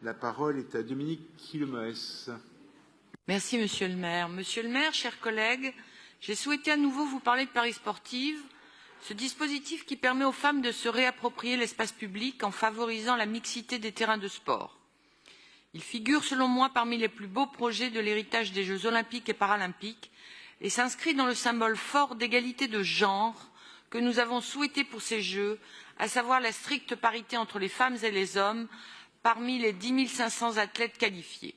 La parole est à Dominique Quillemès. Merci, Monsieur le maire. Monsieur le maire, chers collègues, j'ai souhaité à nouveau vous parler de Paris Sportive, ce dispositif qui permet aux femmes de se réapproprier l'espace public en favorisant la mixité des terrains de sport. Il figure, selon moi, parmi les plus beaux projets de l'héritage des Jeux olympiques et paralympiques et s'inscrit dans le symbole fort d'égalité de genre que nous avons souhaité pour ces Jeux, à savoir la stricte parité entre les femmes et les hommes parmi les 10 500 athlètes qualifiés.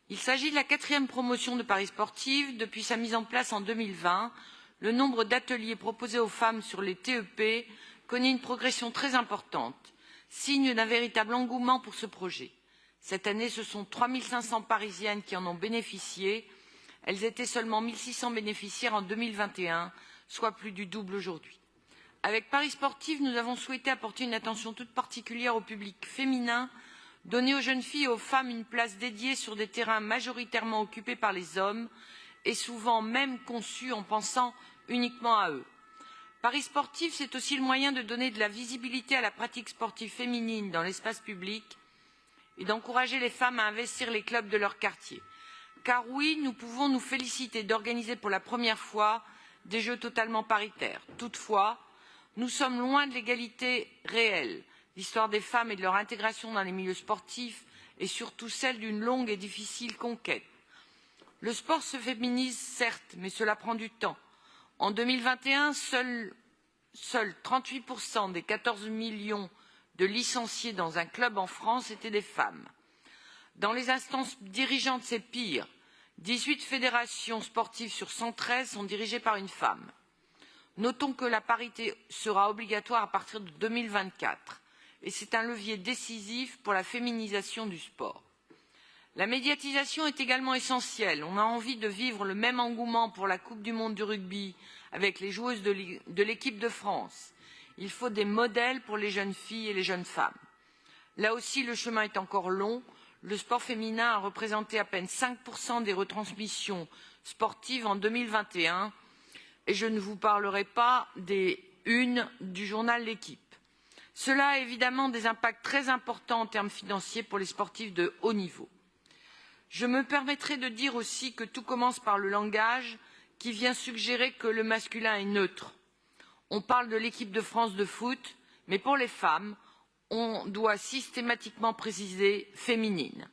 Il s'agit de la 4e promotion de Paris Sportive. Depuis sa mise en place en 2020, le nombre d'ateliers proposés aux femmes sur les TEP connaît une progression très importante, signe d'un véritable engouement pour ce projet. Cette année, ce sont 3 500 Parisiennes qui en ont bénéficié. Elles étaient seulement 1 600 bénéficiaires en 2021, soit plus du double aujourd'hui. Avec Paris Sportive, nous avons souhaité apporter une attention toute particulière au public féminin, donner aux jeunes filles et aux femmes une place dédiée sur des terrains majoritairement occupés par les hommes et souvent même conçus en pensant uniquement à eux. Paris Sportif, c'est aussi le moyen de donner de la visibilité à la pratique sportive féminine dans l'espace public et d'encourager les femmes à investir les clubs de leur quartier. Car oui, nous pouvons nous féliciter d'organiser pour la première fois des Jeux totalement paritaires. Toutefois, nous sommes loin de l'égalité réelle. L'histoire des femmes et de leur intégration dans les milieux sportifs est surtout celle d'une longue et difficile conquête. Le sport se féminise, certes, mais cela prend du temps. En 2021, seuls 38% des 14 millions de licenciés dans un club en France étaient des femmes. Dans les instances dirigeantes, c'est pire. 18 fédérations sportives sur 113 sont dirigées par une femme. Notons que la parité sera obligatoire à partir de 2024 et c'est un levier décisif pour la féminisation du sport. La médiatisation est également essentielle. On a envie de vivre le même engouement pour la Coupe du monde du rugby avec les joueuses de l'équipe de France. Il faut des modèles pour les jeunes filles et les jeunes femmes. Là aussi, le chemin est encore long. Le sport féminin a représenté à peine 5% des retransmissions sportives en 2021 et je ne vous parlerai pas des unes du journal L'Équipe. Cela a évidemment des impacts très importants en termes financiers pour les sportifs de haut niveau. Je me permettrai de dire aussi que tout commence par le langage qui vient suggérer que le masculin est neutre. On parle de l'équipe de France de foot, mais pour les femmes, on doit systématiquement préciser féminine.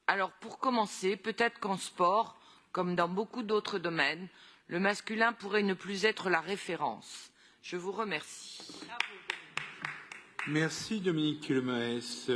Alors pour commencer, peut-être qu'en sport, comme dans beaucoup d'autres domaines, le masculin pourrait ne plus être la référence. Je vous remercie. Merci Dominique Quillemès.